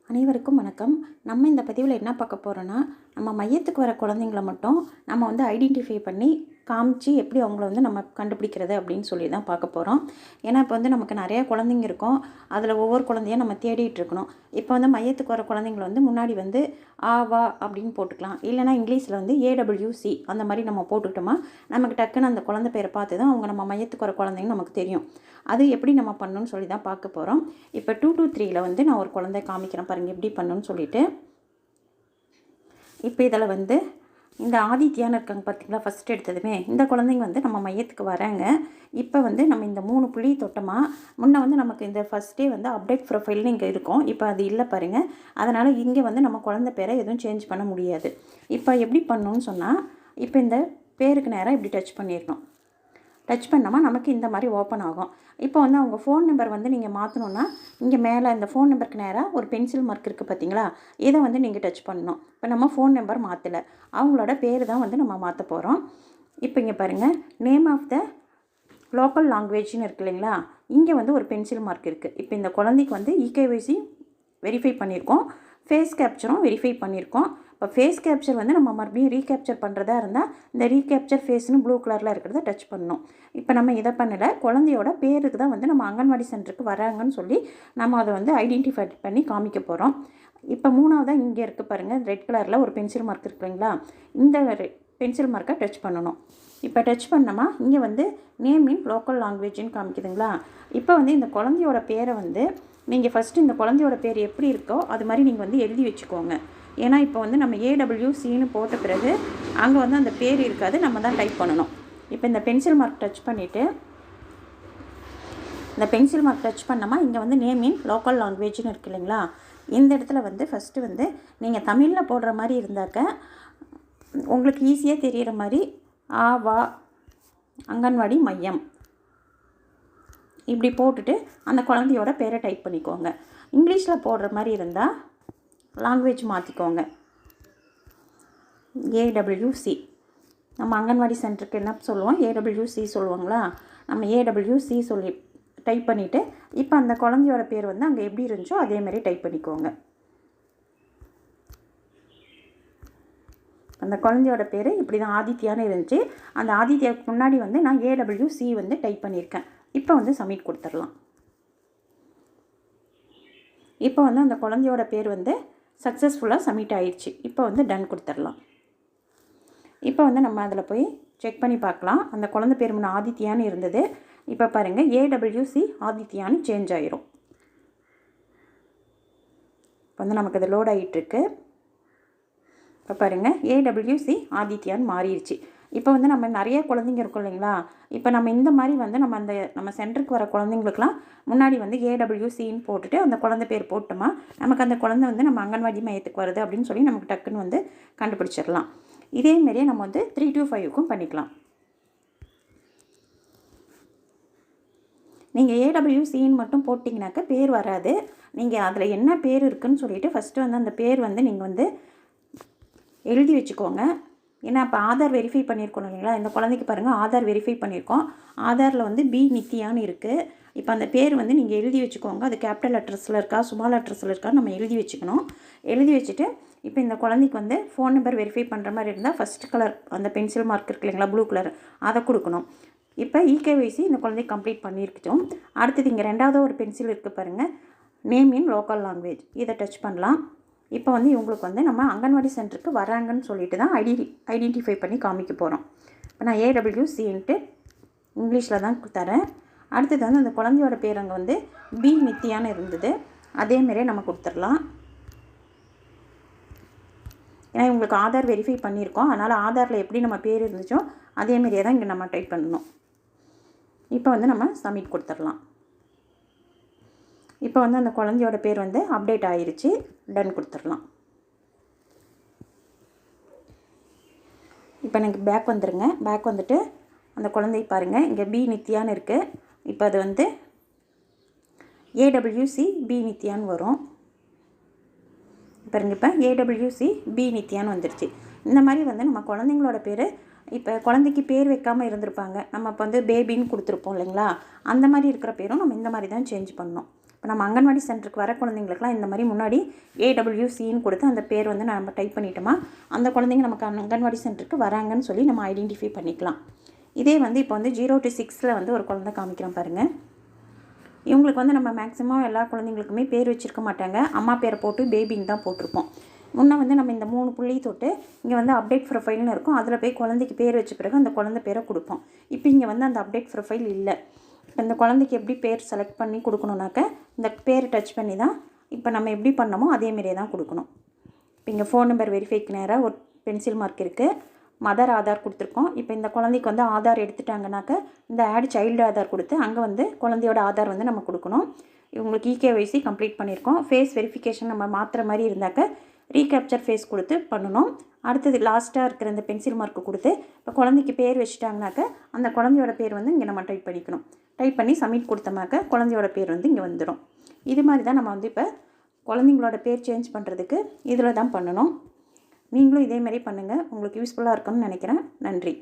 அனைவருக்கும் வணக்கம். நம்ம இந்த பதிவில் என்ன பார்க்க போகிறோன்னா, நம்ம மையத்துக்கு வர குழந்தைங்கள மட்டும் நம்ம வந்து ஐடென்டிஃபை பண்ணி காமிச்சு எப்படி அவங்கள வந்து நம்ம கண்டுபிடிக்கிறது அப்படின்னு சொல்லி தான் பார்க்க போகிறோம். ஏன்னா இப்போ வந்து நமக்கு நிறையா குழந்தைங்க இருக்கும். அதில் ஒவ்வொரு குழந்தையும் நம்ம தேடிட்டு இருக்கணும். இப்போ வந்து மையத்துக்கு வர குழந்தைங்கள வந்து முன்னாடி வந்து ஆ வா அப்படின்னு போட்டுக்கலாம். இல்லைனா இங்கிலீஷில் வந்து ஏடபிள்யூசி அந்த மாதிரி நம்ம போட்டுக்கிட்டோமா நமக்கு டக்குன்னு அந்த குழந்தை பேரை பார்த்து தான் அவங்க நம்ம மையத்துக்கு வர குழந்தைங்க நமக்கு தெரியும். அது எப்படி நம்ம பண்ணணும்னு சொல்லி தான் பார்க்க போகிறோம். இப்போ 2 to 3ல் வந்து நான் ஒரு குழந்தை காமிக்கிறேன் பாருங்கள் எப்படி பண்ணணும்னு சொல்லிட்டு. இப்போ இதில் வந்து இந்த ஆதித்யான்னு இருக்காங்க பார்த்தீங்களா, ஃபஸ்ட் எடுத்ததுமே இந்த குழந்தைங்க வந்து நம்ம மையத்துக்கு வராங்க. இப்போ வந்து நம்ம இந்த 3 புள்ளி தொட்டோமா, முன்ன வந்து நமக்கு இந்த ஃபஸ்ட்டே வந்து அப்டேட் ப்ரொஃபைல்னு இங்கே இருக்கும். இப்போ அது இல்லை பாருங்கள். அதனால் இங்கே வந்து நம்ம குழந்தை பேரை எதுவும் சேஞ்ச் பண்ண முடியாது. இப்போ எப்படி பண்ணணும்னு சொன்னால், இப்போ இந்த பேருக்கு நேராக இப்படி டச் பண்ணிடணும். டச் பண்ணாமல் நமக்கு இந்த மாதிரி ஓப்பன் ஆகும். இப்போ வந்து அவங்க ஃபோன் நம்பர் வந்து நீங்கள் மாற்றணுன்னா, இங்கே மேலே இந்த ஃபோன் நம்பருக்கு நேராக ஒரு பென்சில் மார்க் இருக்குது பார்த்தீங்களா, இதை வந்து நீங்கள் டச் பண்ணணும். இப்போ நம்ம ஃபோன் நம்பர் மாற்றலை, அவங்களோட பேர் தான் வந்து நம்ம மாற்ற போகிறோம். இப்போ இங்கே பாருங்கள், நேம் ஆஃப் த லோக்கல் லாங்குவேஜ்னு இருக்குது இல்லைங்களா, இங்கே வந்து ஒரு பென்சில் மார்க் இருக்குது. இப்போ இந்த குழந்தைக்கு வந்து இகேஒய்சி வெரிஃபை பண்ணியிருக்கோம், ஃபேஸ் கேப்ச்சரும் வெரிஃபை பண்ணியிருக்கோம். இப்போ ஃபேஸ் கேப்ச்சர் வந்து நம்ம மறுபடியும் ரீகேப்ச்சர் பண்ணுறதா இருந்தால் இந்த ரீகேப்ச்சர் ஃபேஸ்னு ப்ளூ கலரில் இருக்கிறத டச் பண்ணணும். இப்போ நம்ம இதை பண்ணலை, குழந்தையோட பேருக்கு தான் வந்து நம்ம அங்கன்வாடி சென்டருக்கு வராங்கன்னு சொல்லி நம்ம அதை வந்து ஐடென்டிஃபை பண்ணி காமிக்க போகிறோம். இப்போ மூணாவதாக இங்கே இருக்குது பாருங்கள், ரெட் கலரில் ஒரு பென்சில் மார்க் இருக்குங்களா, இந்த பென்சில் மார்க்கை டச் பண்ணணும். இப்போ டச் பண்ணோமா இங்கே வந்து நேம் இன் லோக்கல் லாங்குவேஜ்னு காமிக்குதுங்களா. இப்போ வந்து இந்த குழந்தையோட பேரை வந்து நீங்கள் ஃபஸ்ட்டு இந்த குழந்தையோட பேர் எப்படி இருக்கோ அது மாதிரி நீங்கள் வந்து எழுதி வச்சுக்கோங்க. ஏன்னா இப்போ வந்து நம்ம ஏடபிள்யூசின்னு போட்ட பிறகு அங்கே வந்து அந்த பேர் இருக்காது, நம்ம தான் டைப் பண்ணணும். இப்போ இந்த பென்சில் மார்க் டச் பண்ணிவிட்டு இந்த பென்சில் மார்க் டச் பண்ணோமா இங்கே வந்து நேம் இன் லோக்கல் லாங்குவேஜ்னு இருக்குது இல்லைங்களா, இந்த இடத்துல வந்து ஃபஸ்ட்டு வந்து நீங்கள் தமிழில் போடுற மாதிரி இருந்தாக்க உங்களுக்கு ஈஸியாக தெரிகிற மாதிரி ஆ வா அங்கன்வாடி மையம் இப்படி போட்டுட்டு அந்த குழந்தையோட பேரை டைப் பண்ணிக்கோங்க. இங்கிலீஷில் போடுற மாதிரி இருந்தால் லாங்குவேஜ் மாற்றிக்கோங்க. ஏடபிள்யூசி நம்ம அங்கன்வாடி சென்டருக்கு என்ன சொல்லுவோம், ஏடபிள்யூசி சொல்லுவாங்களா, நம்ம ஏடபிள்யூசி சொல்லி டைப் பண்ணிவிட்டு இப்போ அந்த குழந்தையோட பேர் வந்து அங்கே எப்படி இருந்துச்சோ அதேமாதிரி டைப் பண்ணிக்கோங்க. அந்த குழந்தையோட பேர் இப்படி தான் ஆதித்யான்னு இருந்துச்சு. அந்த ஆதித்யாவுக்கு முன்னாடி வந்து நான் ஏடபிள்யூசி வந்து டைப் பண்ணியிருக்கேன். இப்போ வந்து சப்மிட் கொடுத்துடலாம். இப்போ வந்து அந்த குழந்தையோட பேர் வந்து சக்ஸஸ்ஃபுல்லாக சப்மிட் ஆயிடுச்சு. இப்போ வந்து டன் கொடுத்துடலாம். இப்போ வந்து நம்ம அதில் போய் செக் பண்ணி பார்க்கலாம். அந்த குழந்தை பேர் முன்ன ஆதித்யான்னு இருந்தது, இப்போ பாருங்கள் ஏடபிள்யூசி ஆதித்யான்னு சேஞ்ச் ஆயிரும். இப்போ வந்து நமக்கு அது லோட் ஆகிட்டுருக்கு. இப்போ பாருங்கள் ஏடபிள்யூசி ஆதித்யான்னு மாறிடுச்சு. இப்போ வந்து நம்ம நிறைய குழந்தைங்க இருக்கும் இல்லைங்களா, இப்போ நம்ம இந்த மாதிரி வந்து நம்ம சென்டருக்கு வர குழந்தைங்களுக்குலாம் முன்னாடி வந்து ஏடபிள்யூசின்னு போட்டுட்டு அந்த குழந்தை பேர் போட்டோமா நமக்கு அந்த குழந்தை வந்து நம்ம அங்கன்வாடி மையத்துக்கு வருது அப்படின்னு சொல்லி நமக்கு டக்குன்னு வந்து கண்டுபிடிச்சிடலாம். இதேமாரியே நம்ம வந்து 3 to 5க்கும் பண்ணிக்கலாம். நீங்கள் ஏடபிள்யூசின்னு மட்டும் போட்டிங்கனாக்க பேர் வராது. நீங்கள் அதில் என்ன பேர் இருக்குதுன்னு சொல்லிவிட்டு ஃபஸ்ட்டு வந்து அந்த பேர் வந்து நீங்கள் வந்து எழுதி வச்சுக்கோங்க. ஏன்னா இப்போ ஆதார் வெரிஃபை பண்ணியிருக்கோம் இல்லைங்களா, இந்த குழந்தைக்கு பாருங்கள் ஆதார் வெரிஃபை பண்ணியிருக்கோம். ஆதாரில் வந்து பி நித்யான்னு இருக்குது. இப்போ அந்த பேர் வந்து நீங்கள் எழுதி வச்சுக்கோங்க. அது கேபிட்டல் லெட்டர்ஸில் இருக்கா ஸ்மால் லெட்டர்ஸில் இருக்கா நம்ம எழுதி வச்சுக்கணும். எழுதி வச்சுட்டு இப்போ இந்த குழந்தைக்கு வந்து ஃபோன் நம்பர் வெரிஃபை பண்ணுற மாதிரி இருந்தால் ஃபஸ்ட் கலர் அந்த பென்சில் மார்க் இருக்குது இல்லைங்களா ப்ளூ கலர், அதை கொடுக்கணும். இப்போ இகேஒய்சி இந்த குழந்தைக்கு கம்ப்ளீட் பண்ணியிருக்கோம். அடுத்தது இங்கே ரெண்டாவது ஒரு பென்சில் இருக்குது பாருங்கள், நேம் இன் லோக்கல் லாங்குவேஜ், இதை டச் பண்ணலாம். இப்போ வந்து இவங்களுக்கு வந்து நம்ம அங்கன்வாடி சென்டருக்கு வராங்கன்னு சொல்லிட்டு தான் ஐடென்டிஃபை பண்ணி காமிக்க போகிறோம். இப்போ நான் ஏடபிள்யூசின்ட்டு இங்கிலீஷில் தான் தரேன். அடுத்தது வந்து அந்த குழந்தையோட பேர் அங்கே வந்து பி நித்யான்னு இருந்தது, அதேமாரியே நம்ம கொடுத்துடலாம். ஏன்னா இவங்களுக்கு ஆதார் வெரிஃபை பண்ணியிருக்கோம், அதனால் ஆதாரில் எப்படி நம்ம பேர் இருந்துச்சோ அதேமாரியே தான் இங்கே நம்ம டைப் பண்ணணும். இப்போ வந்து நம்ம சப்மிட் கொடுத்துடலாம். இப்போ வந்து அந்த குழந்தையோட பேர் வந்து அப்டேட் ஆகிருச்சு, டன் கொடுத்துடலாம். இப்போ எனக்கு பேக் வந்துடுங்க. பேக் வந்துட்டு அந்த குழந்தை பாருங்கள் இங்கே பி நித்யான்னு இருக்குது. இப்போ அது வந்து ஏடபிள்யூசி பி நித்யான்னு வரும் பாருங்க. இப்போ ஏடபிள்யூசி பி நித்யான்னு வந்துடுச்சு. இந்த மாதிரி வந்து நம்ம குழந்தைங்களோட பேர் இப்போ குழந்தைக்கு பேர் வைக்காமல் இருந்திருப்பாங்க, நம்ம இப்போ வந்து பேபின்னு கொடுத்துருப்போம் இல்லைங்களா, அந்த மாதிரி இருக்கிற பேரும் நம்ம இந்த மாதிரி தான் சேஞ்ச் பண்ணணும். இப்போ நம்ம அங்கன்வாடி சென்டருக்கு வர குழந்தைங்களுக்குலாம் இந்த மாதிரி முன்னாடி AWCன்னு கொடுத்து அந்த பேர் வந்து நம்ம டைப் பண்ணிட்டோமா அந்த குழந்தைங்க நமக்கு அங்கன்வாடி சென்டருக்கு வராங்கன்னு சொல்லி நம்ம ஐடென்டிஃபை பண்ணிக்கலாம். இதே வந்து இப்போ வந்து 0 to 6 வந்து ஒரு குழந்தை காமிக்கிறோம் பாருங்கள். இவங்களுக்கு வந்து நம்ம மேக்ஸிமம் எல்லா குழந்தைங்களுக்குமே பேர் வச்சுருக்க மாட்டாங்க. அம்மா பேரை போட்டு பேபின்னு தான் போட்டிருப்போம். முன்னே வந்து நம்ம இந்த 3 புள்ளி தொட்டு இங்கே வந்து அப்டேட் ப்ரொஃபைல்னு இருக்கும். அதில் போய் குழந்தைக்கு பேர் வச்ச பிறகு அந்த குழந்தை பேரை கொடுப்போம். இப்போ இங்கே வந்து அந்த அப்டேட் ப்ரொஃபைல் இல்லை. இப்போ இந்த குழந்தைக்கு எப்படி பேர் செலக்ட் பண்ணி கொடுக்கணுன்னாக்க இந்த பேர் டச் பண்ணி தான் இப்போ நம்ம எப்படி பண்ணமோ அதேமாரியே தான் கொடுக்கணும். இப்போ இங்கே ஃபோன் நம்பர் வெரிஃபைக்கு நேராக ஒரு பென்சில் மார்க் இருக்குது. மதர் ஆதார் கொடுத்துருக்கோம். இப்போ இந்த குழந்தைக்கு வந்து ஆதார் எடுத்துட்டாங்கனாக்க இந்த ஆட் சைல்டு ஆதார் கொடுத்து அங்கே வந்து குழந்தையோட ஆதார் வந்து நம்ம கொடுக்கணும். இவங்களுக்கு EKYC கம்ப்ளீட் பண்ணியிருக்கோம். ஃபேஸ் வெரிஃபிகேஷன் நம்ம மாற்றுற மாதிரி இருந்தாக்க ரீகேப்சர் ஃபேஸ் கொடுத்து பண்ணணும். அடுத்தது லாஸ்ட்டாக இருக்கிற இந்த பென்சில் மார்க்கு கொடுத்து இப்போ குழந்தைக்கு பேர் வச்சுட்டாங்கனாக்க அந்த குழந்தையோட பேர் வந்து இங்கே நம்ம டைப் பண்ணிக்கணும். டைப் பண்ணி சப்மிட் கொடுத்தோம்னாக்க குழந்தையோட பேர் வந்து இங்கே வந்துடும். இது மாதிரி தான் நம்ம வந்து இப்போ குழந்தைங்களோட பேர் சேஞ்ச் பண்ணுறதுக்கு இதில் தான் பண்ணணும். நீங்களும் இதேமாரி பண்ணுங்கள். உங்களுக்கு யூஸ்ஃபுல்லாக இருக்கும்னு நினைக்கிறேன். நன்றி.